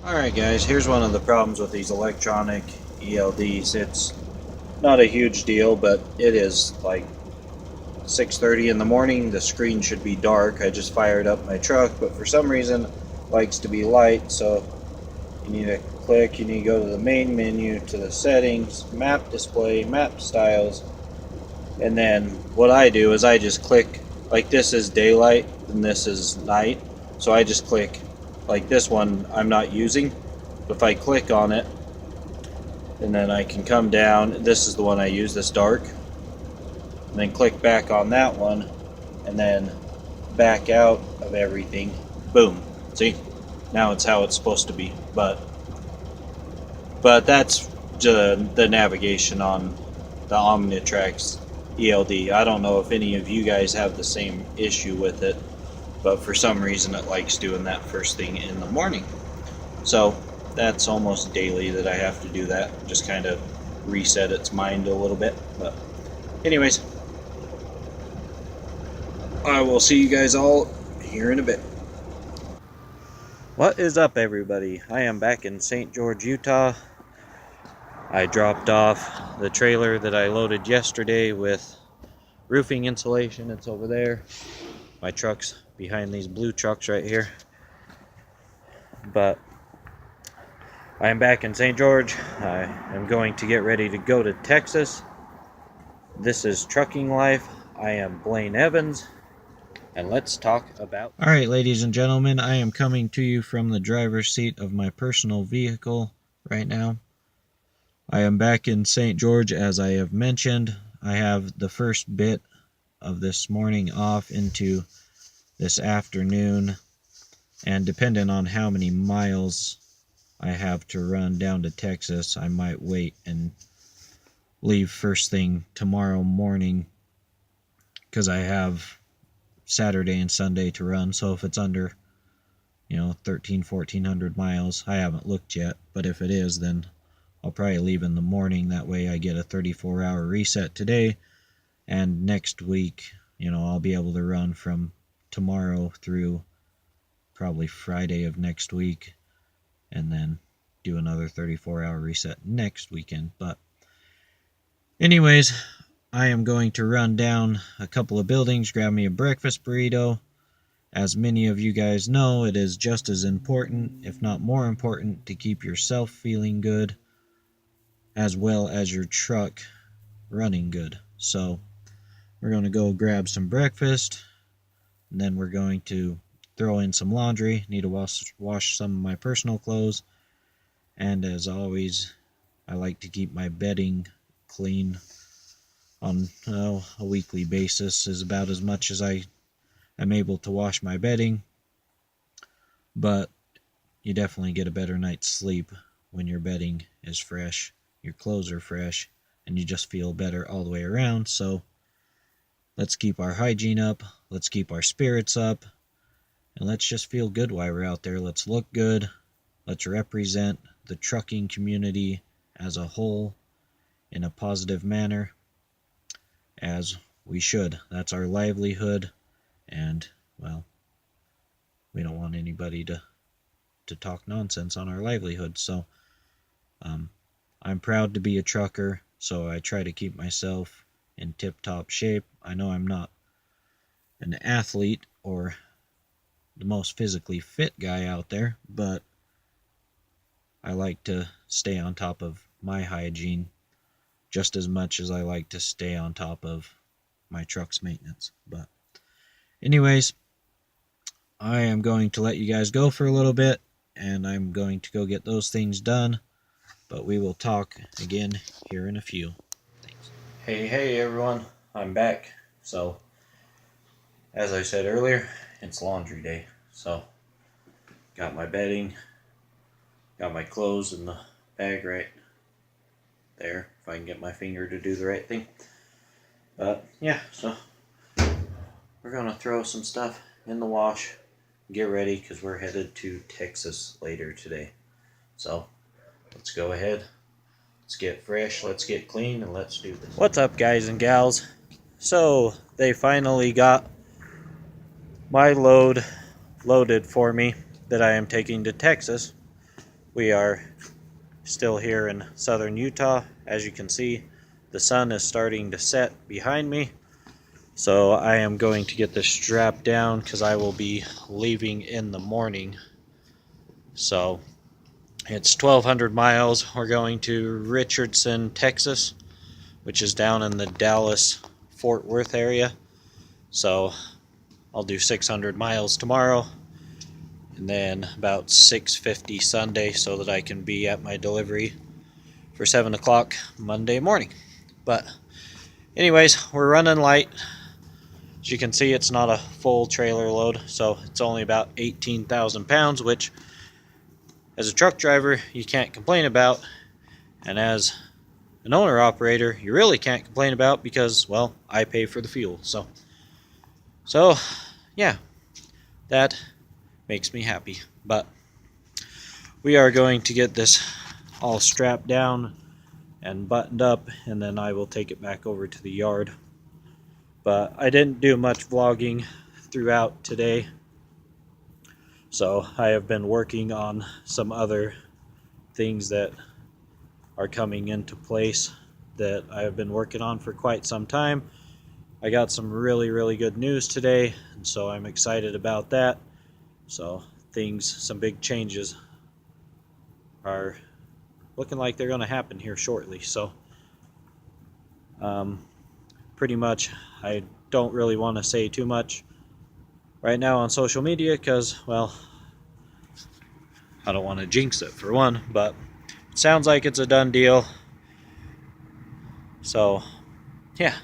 Alright guys, here's one of the problems with these electronic ELDs. It's not a huge deal, but it is like 6:30 in the morning. The screen should be dark. I just fired up my truck, but for some reason it likes to be light, so you need to click, you need to go to the main menu, to the settings, map display, map styles, and then what I do is I just click, like this is daylight and this is night, so I just click, like this one I'm not using. If I click on it, and then I can come down, this is the one I use, this dark, and then click back on that one, and then back out of everything. Boom. See? Now it's how it's supposed to be. But that's the navigation on the Omnitrax ELD. I don't know if any of you guys have the same issue with it, but for some reason it likes doing that first thing in the morning. So that's almost daily that I have to do that. Just kind of reset its mind a little bit. But anyways, I will see you guys all here in a bit. What is up, everybody? I am back in St. George, Utah. I dropped off the trailer that I loaded yesterday with roofing insulation. It's over there. My truck's behind these blue trucks right here. But I am back in St. George. I am going to get ready to go to Texas. This is Trucking Life. I am Blaine Evans, and let's talk about... Alright, ladies and gentlemen, I am coming to you from the driver's seat of my personal vehicle right now. I am back in St. George, as I have mentioned. I have the first bit of this morning off into this afternoon, and depending on how many miles I have to run down to Texas, I might wait and leave first thing tomorrow morning, because I have Saturday and Sunday to run. So if it's under 1,400 miles, I haven't looked yet, but if it is, then I'll probably leave in the morning. That way I get a 34-hour reset today, and next week I'll be able to run from tomorrow through probably Friday of next week, and then do another 34-hour reset next weekend. But anyways, I am going to run down a couple of buildings, grab me a breakfast burrito. As many of you guys know, it is just as important, if not more important, to keep yourself feeling good as well as your truck running good. So we're going to go grab some breakfast, and then we're going to throw in some laundry. Need to wash some of my personal clothes, and as always, I like to keep my bedding clean on a weekly basis. Is about as much as I am able to wash my bedding, but you definitely get a better night's sleep when your bedding is fresh, your clothes are fresh, and you just feel better all the way around. So let's keep our hygiene up, let's keep our spirits up, and let's just feel good while we're out there. Let's look good, let's represent the trucking community as a whole in a positive manner, as we should. That's our livelihood, and well, we don't want anybody to talk nonsense on our livelihood. So I'm proud to be a trucker, so I try to keep myself in tip-top shape. I know I'm not an athlete or the most physically fit guy out there, but I like to stay on top of my hygiene just as much as I like to stay on top of my truck's maintenance. But anyways, I am going to let you guys go for a little bit, and I'm going to go get those things done, but we will talk again here in a few. Thanks. Hey everyone, I'm back. So as I said earlier, it's laundry day. So got my bedding, got my clothes in the bag right there, if I can get my finger to do the right thing. But yeah, so we're gonna throw some stuff in the wash, get ready, because we're headed to Texas later today. So let's go ahead, let's get fresh, let's get clean, and let's do this. What's up, guys and gals? So they finally got my load loaded for me that I am taking to Texas. We are still here in southern Utah. As you can see, the sun is starting to set behind me. So I am going to get this strap down because I will be leaving in the morning. So it's 1,200 miles. We're going to Richardson, Texas, which is down in the Dallas-Fort Worth area. So I'll do 600 miles tomorrow, and then about 650 Sunday, so that I can be at my delivery for 7 o'clock Monday morning. But anyways, we're running light. As you can see, it's not a full trailer load, so it's only about 18,000 pounds, which as a truck driver you can't complain about, and as an owner operator you really can't complain about, because, well, I pay for the fuel. So yeah, that makes me happy. But we are going to get this all strapped down and buttoned up, and then I will take it back over to the yard. But I didn't do much vlogging throughout today, so I have been working on some other things that are coming into place that I have been working on for quite some time. I got some really good news today, and so I'm excited about that. So some big changes are looking like they're going to happen here shortly. So pretty much I don't really want to say too much right now on social media because, well, I don't want to jinx it for one, but it sounds like it's a done deal. So yeah,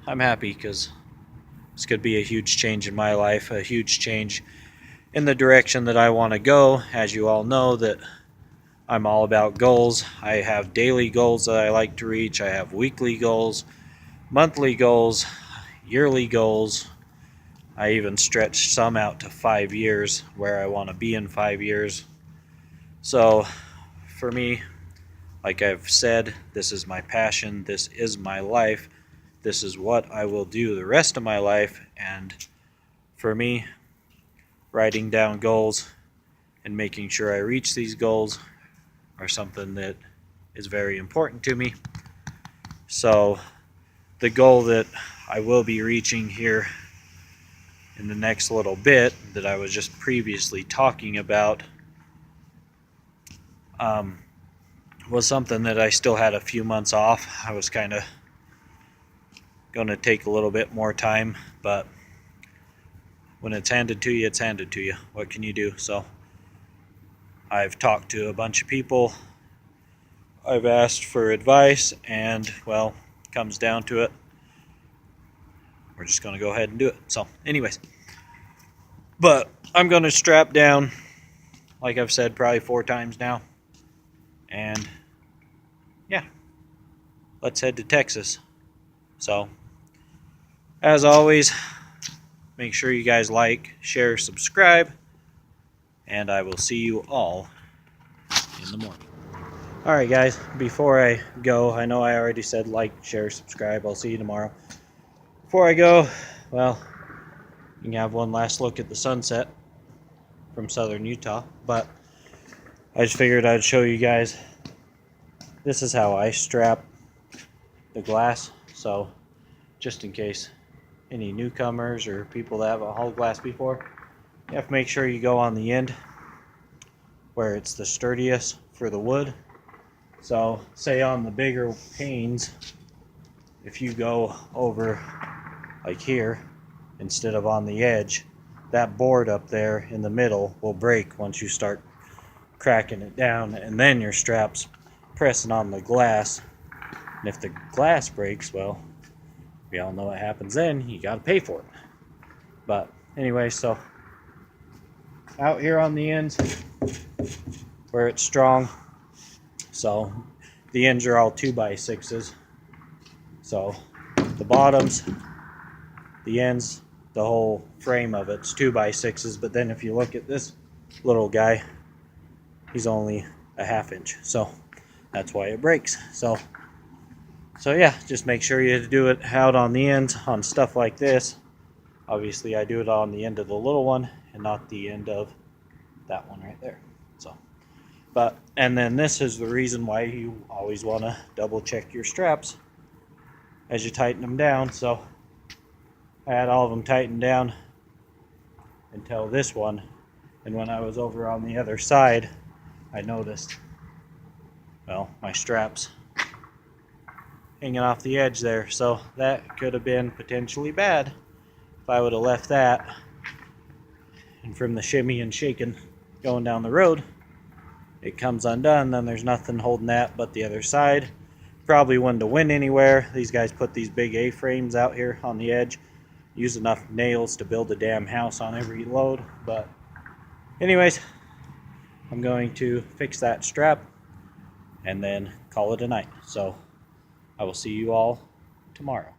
I'm happy because this could be a huge change in my life, a huge change in the direction that I want to go. As you all know, that I'm all about goals. I have daily goals that I like to reach. I have weekly goals, monthly goals, yearly goals. I even stretch some out to 5 years, where I want to be in 5 years. So for me, like I've said, this is my passion, this is my life, this is what I will do the rest of my life. And for me, writing down goals and making sure I reach these goals are something that is very important to me. So the goal that I will be reaching here in the next little bit, that I was just previously talking about, was something that I still had a few months off. I was kind of going to take a little bit more time, but when it's handed to you, it's handed to you. What can you do? So I've talked to a bunch of people, I've asked for advice, and, well, comes down to it, we're just going to go ahead and do it. So anyways, but I'm going to strap down, like I've said probably 4 times now, and yeah, let's head to Texas. So as always, make sure you guys like, share, subscribe, and I will see you all in the morning. Alright guys, before I go, I know I already said like, share, subscribe. I'll see you tomorrow. Before I go, well, you can have one last look at the sunset from southern Utah, but I just figured I'd show you guys. This is how I strap the glass, so just in case any newcomers or people that haven't hauled glass before, you have to make sure you go on the end where it's the sturdiest for the wood. So say on the bigger panes, if you go over like here instead of on the edge, that board up there in the middle will break once you start cracking it down, and then your strap's pressing on the glass. And if the glass breaks, well, we all know what happens then. You got to pay for it. But anyway, so out here on the ends where it's strong, so the ends are all 2x6s. So the bottoms, the ends, the whole frame of it's 2x6s. But then if you look at this little guy, he's only a 1/2 inch. So that's why it breaks. So yeah, just make sure you do it out on the ends on stuff like this. Obviously I do it on the end of the little one and not the end of that one right there. So And then this is the reason why you always want to double check your straps as you tighten them down. So I had all of them tightened down until this one, and when I was over on the other side, I noticed, well, my straps hanging off the edge there. So that could have been potentially bad if I would have left that, and from the shimmy and shaking going down the road, it comes undone, then there's nothing holding that but the other side. Probably wouldn't have went anywhere. These guys put these big A-frames out here on the edge, use enough nails to build a damn house on every load. But anyways, I'm going to fix that strap and then call it a night. So I will see you all tomorrow.